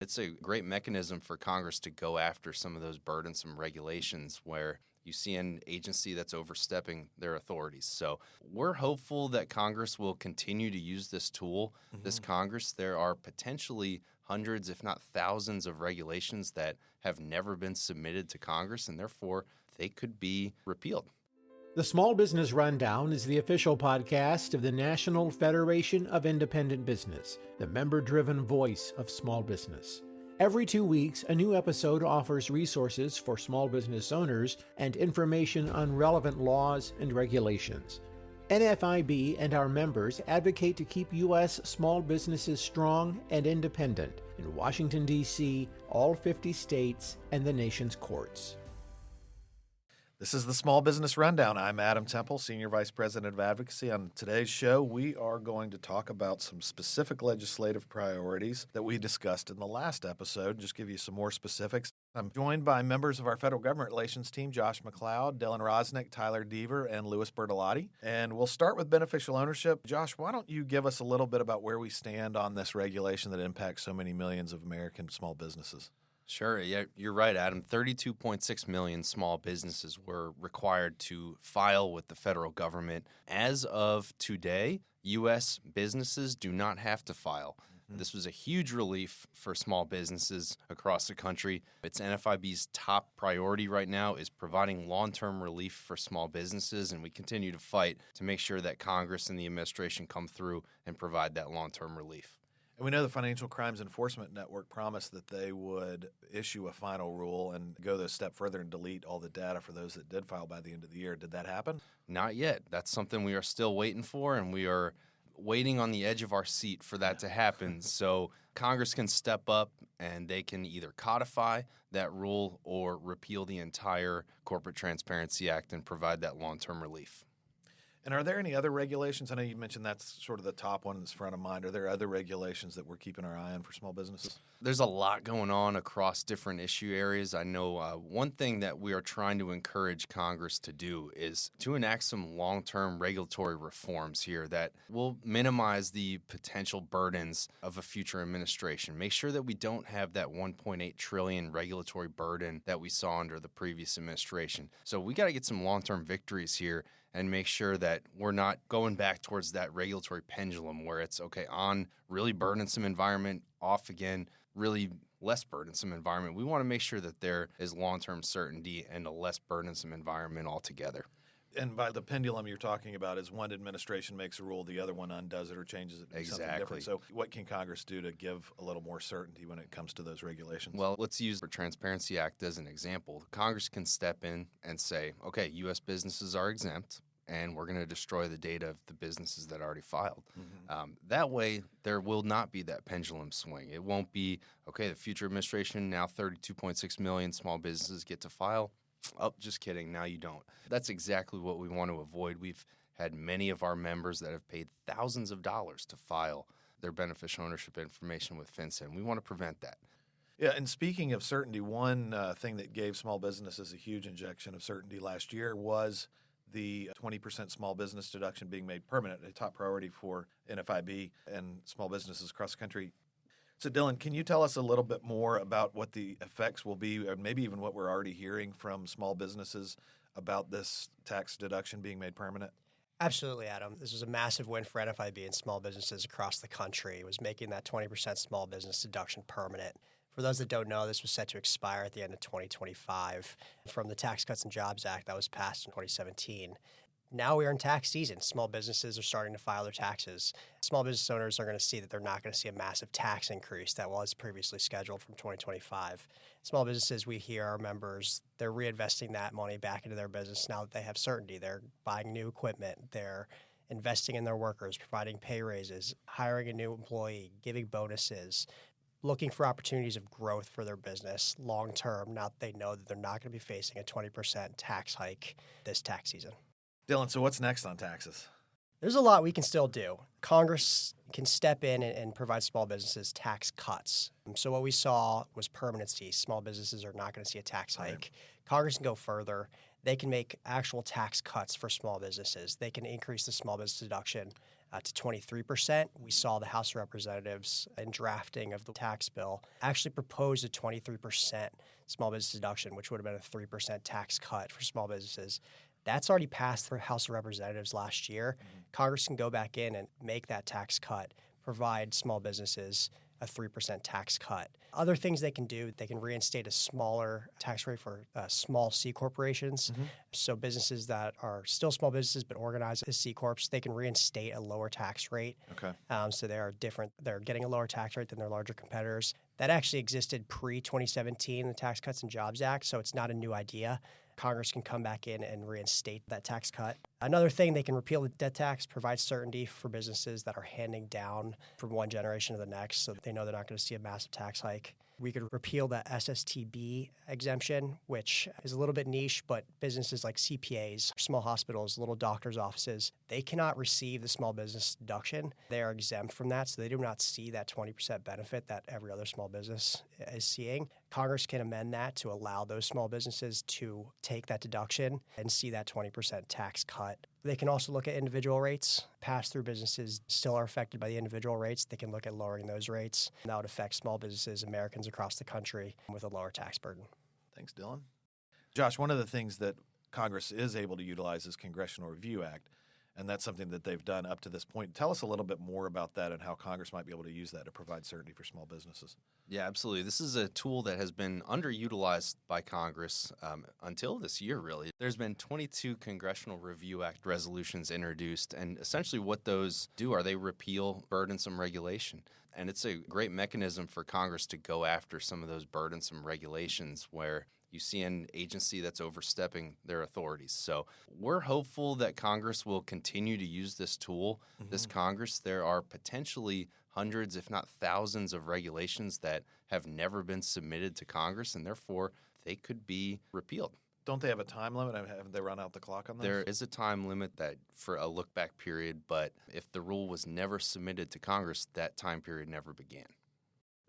It's a great mechanism for Congress to go after some of those burdensome regulations where you see an agency that's overstepping their authorities. So we're hopeful that Congress will continue to use this tool. This Congress, there are potentially hundreds, if not thousands, of regulations that have never been submitted to Congress, and therefore they could be repealed. The Small Business Rundown is the official podcast of the National Federation of Independent Business, the member-driven voice of small business. Every 2 weeks, a new episode offers resources for small business owners and information on relevant laws and regulations. NFIB and our members advocate to keep U.S. small businesses strong and independent in Washington, D.C., all 50 states, and the nation's courts. This is the Small Business Rundown. I'm Adam Temple, Senior Vice President of Advocacy. On today's show, we are going to talk about some specific legislative priorities that we discussed in the last episode. Just give you some more specifics. I'm joined by members of our federal government relations team, Josh McLeod, Dylan Rosnick, Tyler Deaver, and Louis Bertolotti. And we'll start with beneficial ownership. Josh, why don't you give us a little bit about where we stand on this regulation that impacts so many millions of American small businesses? Sure. Yeah, you're right, Adam. 32.6 million small businesses were required to file with the federal government. As of today, U.S. businesses do not have to file. This was a huge relief for small businesses across the country. It's NFIB's top priority right now is providing long-term relief for small businesses, and we continue to fight to make sure that Congress and the administration come through and provide that long-term relief. And we know the Financial Crimes Enforcement Network promised that they would issue a final rule and go a step further and delete all the data for those that did file by the end of the year. Did that happen? Not yet. That's something we are still waiting for, and we are waiting on the edge of our seat for that to happen. So Congress can step up and they can either codify that rule or repeal the entire Corporate Transparency Act and provide that long-term relief. And are there any other regulations? I know you mentioned that's sort of the top one that's front of mind. Are there other regulations that we're keeping our eye on for small businesses? There's a lot going on across different issue areas. I know one thing that we are trying to encourage Congress to do is to enact some long-term regulatory reforms here that will minimize the potential burdens of a future administration. Make sure that we don't have that $1.8 trillion regulatory burden that we saw under the previous administration. So we got to get some long-term victories here and make sure that we're not going back towards that regulatory pendulum where it's, okay, on really burdensome environment, off again, really less burdensome environment. We want to make sure that there is long-term certainty and a less burdensome environment altogether. And by the pendulum you're talking about is one administration makes a rule, the other one undoes it or changes it to be something different. So what can Congress do to give a little more certainty when it comes to those regulations? Well, let's use the Transparency Act as an example. Congress can step in and say, okay, U.S. businesses are exempt, and we're going to destroy the data of the businesses that already filed. That way, there will not be that pendulum swing. It won't be, okay, the future administration, now 32.6 million small businesses get to file. Oh, just kidding. Now you don't. That's exactly what we want to avoid. We've had many of our members that have paid thousands of dollars to file their beneficial ownership information with FinCEN. We want to prevent that. Yeah, and speaking of certainty, one thing that gave small businesses a huge injection of certainty last year was the 20% small business deduction being made permanent, a top priority for NFIB and small businesses across the country. So, Dylan, can you tell us a little bit more about what the effects will be, or maybe even what we're already hearing from small businesses about this tax deduction being made permanent? Absolutely, Adam. This was a massive win for NFIB and small businesses across the country. It was making that 20% small business deduction permanent. For those that don't know, this was set to expire at the end of 2025 from the Tax Cuts and Jobs Act that was passed in 2017. Now we are in tax season. Small businesses are starting to file their taxes. Small business owners are going to see that they're not going to see a massive tax increase that was previously scheduled from 2025. Small businesses, we hear our members, they're reinvesting that money back into their business now that they have certainty. They're buying new equipment. They're investing in their workers, providing pay raises, hiring a new employee, giving bonuses, looking for opportunities of growth for their business long term now that they know that they're not going to be facing a 20% tax hike this tax season. Dylan, so what's next on taxes? There's a lot we can still do. Congress can step in and provide small businesses tax cuts. So what we saw was permanency. Small businesses are not going to see a tax hike. Right. Congress can go further. They can make actual tax cuts for small businesses. They can increase the small business deduction to 23%. We saw the House of Representatives in drafting of the tax bill actually propose a 23% small business deduction, which would have been a 3% tax cut for small businesses. That's already passed through House of Representatives last year. Congress can go back in and make that tax cut, provide small businesses a 3% tax cut. Other things they can do, they can reinstate a smaller tax rate for small C corporations. So businesses that are still small businesses but organized as C corps, they can reinstate a lower tax rate. So they are different. They're getting a lower tax rate than their larger competitors. That actually existed pre-2017, the Tax Cuts and Jobs Act, so it's not a new idea. Congress can come back in and reinstate that tax cut. Another thing, they can repeal the debt tax, provide certainty for businesses that are handing down from one generation to the next so they know they're not going to see a massive tax hike. We could repeal the SSTB exemption, which is a little bit niche, but businesses like CPAs, small hospitals, little doctors' offices, they cannot receive the small business deduction. They are exempt from that, so they do not see that 20% benefit that every other small business is seeing. Congress can amend that to allow those small businesses to take that deduction and see that 20% tax cut. They can also look at individual rates. Pass-through businesses still are affected by the individual rates. They can look at lowering those rates. And that would affect small businesses, Americans across the country, with a lower tax burden. Thanks, Dylan. Josh, one of the things that Congress is able to utilize is Congressional Review Act, and that's something that they've done up to this point. Tell us a little bit more about that and how Congress might be able to use that to provide certainty for small businesses. Yeah, absolutely. This is a tool that has been underutilized by Congress until this year, really. There's been 22 Congressional Review Act resolutions introduced, and essentially what those do are they repeal burdensome regulation. And it's a great mechanism for Congress to go after some of those burdensome regulations where you see an agency that's overstepping their authorities. So we're hopeful that Congress will continue to use this tool. This Congress, there are potentially hundreds, if not thousands, of regulations that have never been submitted to Congress, and therefore they could be repealed. Don't they have a time limit? Haven't they run out the clock on this? There is a time limit that for a look-back period, but if the rule was never submitted to Congress, that time period never began.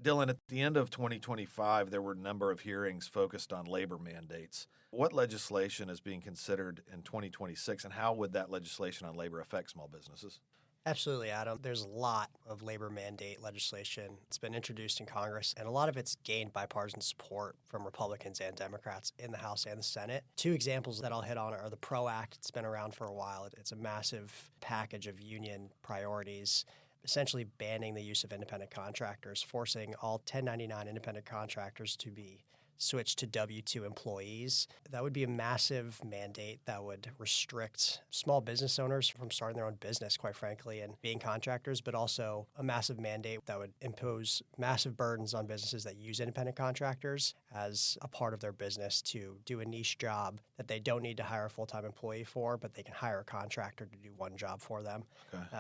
Dylan, at the end of 2025, there were a number of hearings focused on labor mandates. What legislation is being considered in 2026, and how would that legislation on labor affect small businesses? Absolutely, Adam. There's a lot of labor mandate legislation. It's been introduced in Congress, and a lot of it's gained bipartisan support from Republicans and Democrats in the House and the Senate. Two examples that I'll hit on are the PRO Act. It's been around for a while. It's a massive package of union priorities, essentially banning the use of independent contractors, forcing all 1099 independent contractors to be switch to W-2 employees. That would be a massive mandate that would restrict small business owners from starting their own business, quite frankly, and being contractors, but also a massive mandate that would impose massive burdens on businesses that use independent contractors as a part of their business to do a niche job that they don't need to hire a full-time employee for, but they can hire a contractor to do one job for them.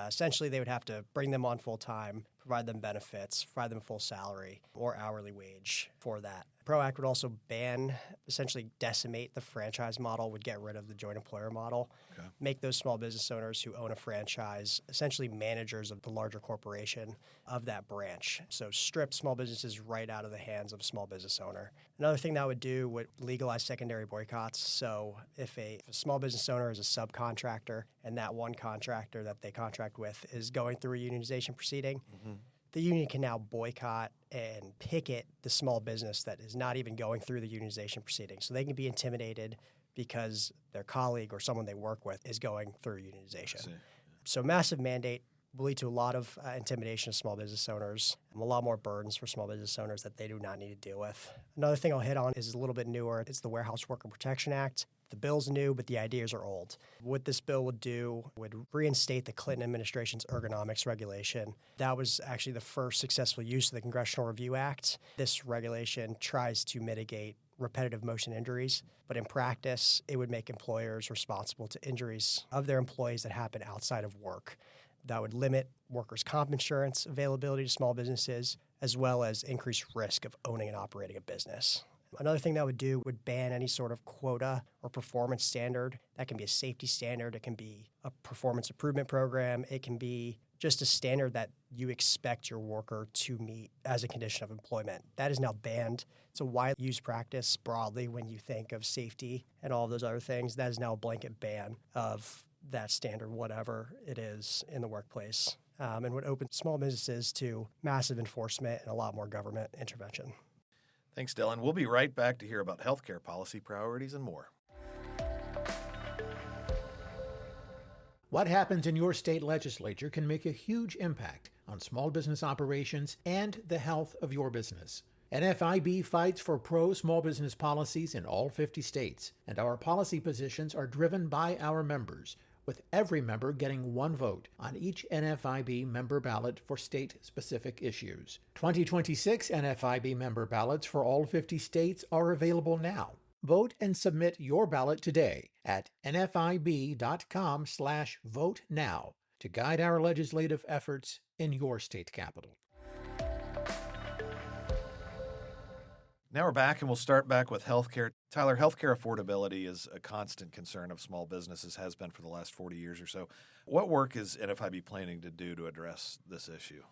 Essentially, they would have to bring them on full-time, provide them benefits, provide them full salary or hourly wage for that. PRO Act would also essentially decimate the franchise model, would get rid of the joint employer model, make those small business owners who own a franchise essentially managers of the larger corporation of that branch. So strip small businesses right out of the hands of a small business owner. Another thing that would do would legalize secondary boycotts. So if a small business owner is a subcontractor and that one contractor that they contract with is going through a unionization proceeding, the union can now boycott and picket the small business that is not even going through the unionization proceeding. So they can be intimidated because their colleague or someone they work with is going through unionization. So massive mandate will lead to a lot of intimidation of small business owners and a lot more burdens for small business owners that they do not need to deal with. Another thing I'll hit on is a little bit newer. It's the Warehouse Worker Protection Act. The bill's new, but the ideas are old. What this bill would do would reinstate the Clinton administration's ergonomics regulation. That was actually the first successful use of the Congressional Review Act. This regulation tries to mitigate repetitive motion injuries, but in practice, it would make employers responsible to injuries of their employees that happen outside of work. That would limit workers' comp insurance availability to small businesses, as well as increase risk of owning and operating a business. Another thing that would do would ban any sort of quota or performance standard. That can be a safety standard. It can be a performance improvement program. It can be just a standard that you expect your worker to meet as a condition of employment. That is now banned. It's a widely used practice broadly when you think of safety and all of those other things. That is now a blanket ban of that standard, whatever it is, in the workplace, and would open small businesses to massive enforcement and a lot more government intervention. Thanks, Dylan. We'll be right back to hear about healthcare policy priorities and more. What happens in your state legislature can make a huge impact on small business operations and the health of your business. NFIB fights for pro-small business policies in all 50 states, and our policy positions are driven by our members, with every member getting one vote on each NFIB member ballot for state-specific issues. 2026 NFIB member ballots for all 50 states are available now. Vote and submit your ballot today at nfib.com/vote now to guide our legislative efforts in your state capital. Now we're back, and we'll start back with healthcare. Tyler, healthcare affordability is a constant concern of small businesses, has been for the last 40 years or so. What work is NFIB planning to do to address this issue?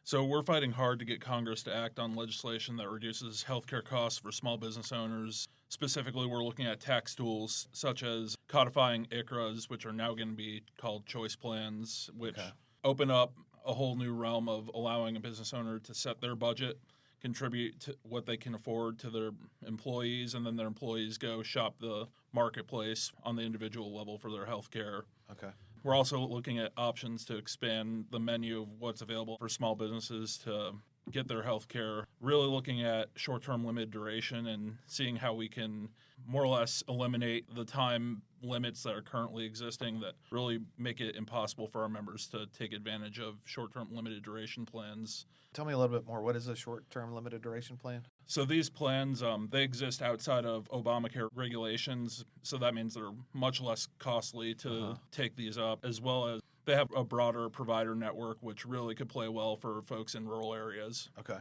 So we're fighting hard to get Congress to act on legislation that reduces healthcare costs for small business owners. Specifically, we're looking at tax tools such as codifying ICRAs, which are now going to be called choice plans, which open up a whole new realm of allowing a business owner to set their budget, contribute to what they can afford to their employees, and then their employees go shop the marketplace on the individual level for their health care. Okay. We're also looking at options to expand the menu of what's available for small businesses to get their health care, really looking at short-term limited duration and seeing how we can more or less eliminate the time limits that are currently existing that really make it impossible for our members to take advantage of short-term limited duration plans. Tell me a little bit more. What is a short-term limited duration plan? So these plans, they exist outside of Obamacare regulations, so that means they're much less costly to take these up, as well as they have a broader provider network, which really could play well for folks in rural areas. Okay.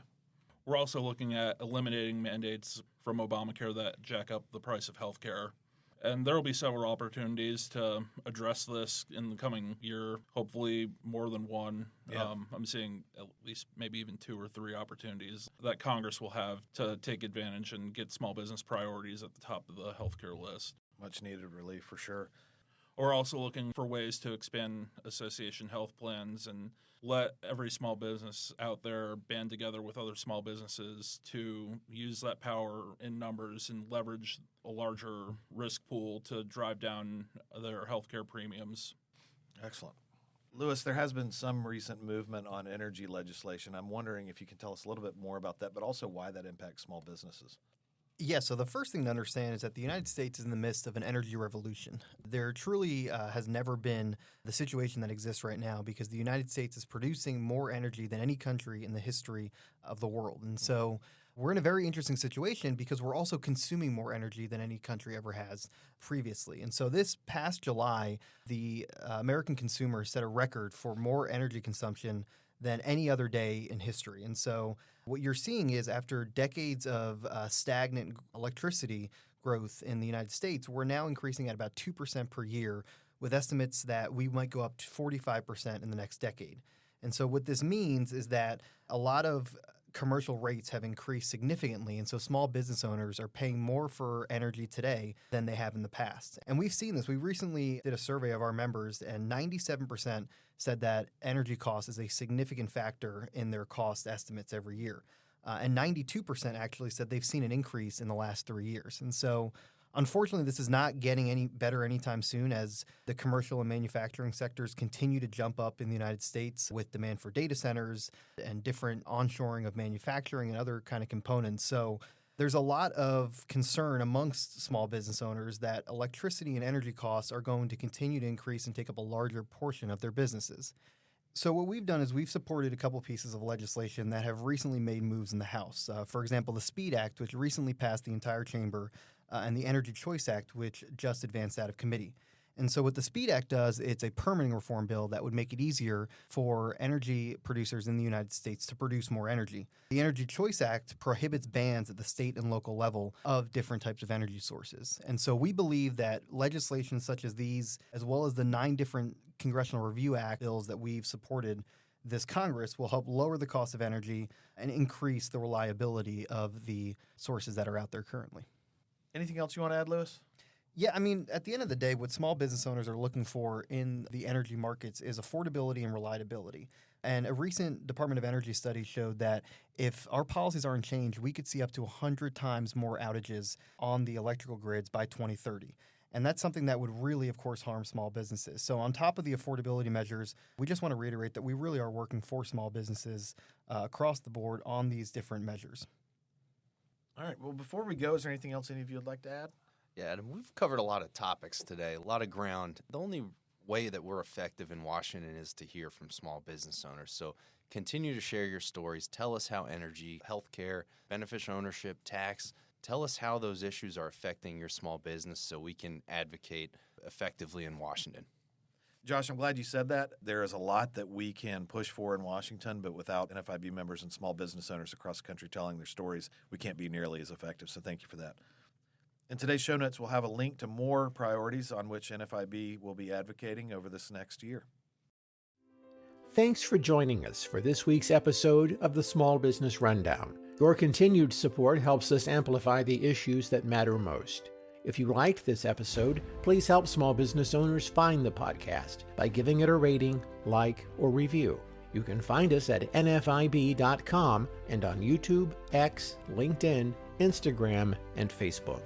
We're also looking at eliminating mandates from Obamacare that jack up the price of health care. And there will be several opportunities to address this in the coming year, hopefully more than one. Yeah. I'm seeing at least maybe even 2 or 3 opportunities that Congress will have to take advantage and get small business priorities at the top of the healthcare list. Much needed relief for sure. We're also looking for ways to expand association health plans and let every small business out there band together with other small businesses to use that power in numbers and leverage a larger risk pool to drive down their healthcare premiums. Excellent. Lewis, there has been some recent movement on energy legislation. I'm wondering if you can tell us a little bit more about that, but also why that impacts small businesses. Yeah, so the first thing to understand is that the United States is in the midst of an energy revolution. There truly has never been the situation that exists right now because the United States is producing more energy than any country in the history of the world. And so we're in a very interesting situation because we're also consuming more energy than any country ever has previously. And so this past July, the American consumer set a record for more energy consumption than any other day in history. And so what you're seeing is after decades of stagnant electricity growth in the United States, we're now increasing at about 2% per year with estimates that we might go up to 45% in the next decade. And so what this means is that a lot of commercial rates have increased significantly, and so small business owners are paying more for energy today than they have in the past. And we've seen this. We recently did a survey of our members, and 97% said that energy cost is a significant factor in their cost estimates every year. And 92% actually said they've seen an increase in the last 3 years. And so unfortunately, this is not getting any better anytime soon as the commercial and manufacturing sectors continue to jump up in the United States with demand for data centers and different onshoring of manufacturing and other kind of components. So there's a lot of concern amongst small business owners that electricity and energy costs are going to continue to increase and take up a larger portion of their businesses. So what we've done is we've supported a couple pieces of legislation that have recently made moves in the House. For example, the SPEED Act, which recently passed the entire chamber, and the Energy Choice Act, which just advanced out of committee. And so what the SPEED Act does, it's a permitting reform bill that would make it easier for energy producers in the United States to produce more energy. The Energy Choice Act prohibits bans at the state and local level of different types of energy sources. And so we believe that legislation such as these, as well as the 9 different Congressional Review Act bills that we've supported this Congress, will help lower the cost of energy and increase the reliability of the sources that are out there currently. Anything else you want to add, Lewis? Yeah, I mean, at the end of the day, what small business owners are looking for in the energy markets is affordability and reliability. And a recent Department of Energy study showed that if our policies aren't changed, we could see up to 100 times more outages on the electrical grids by 2030. And that's something that would really, of course, harm small businesses. So on top of the affordability measures, we just want to reiterate that we really are working for small businesses across the board on these different measures. All right. Well, before we go, is there anything else any of you would like to add? Yeah, Adam, we've covered a lot of topics today, a lot of ground. The only way that we're effective in Washington is to hear from small business owners. So continue to share your stories. Tell us how energy, healthcare, beneficial ownership, tax, tell us how those issues are affecting your small business so we can advocate effectively in Washington. Josh, I'm glad you said that. There is a lot that we can push for in Washington, but without NFIB members and small business owners across the country telling their stories, we can't be nearly as effective. So thank you for that. In today's show notes, we'll have a link to more priorities on which NFIB will be advocating over this next year. Thanks for joining us for this week's episode of the Small Business Rundown. Your continued support helps us amplify the issues that matter most. If you liked this episode, please help small business owners find the podcast by giving it a rating, like, or review. You can find us at nfib.com and on YouTube, X, LinkedIn, Instagram, and Facebook.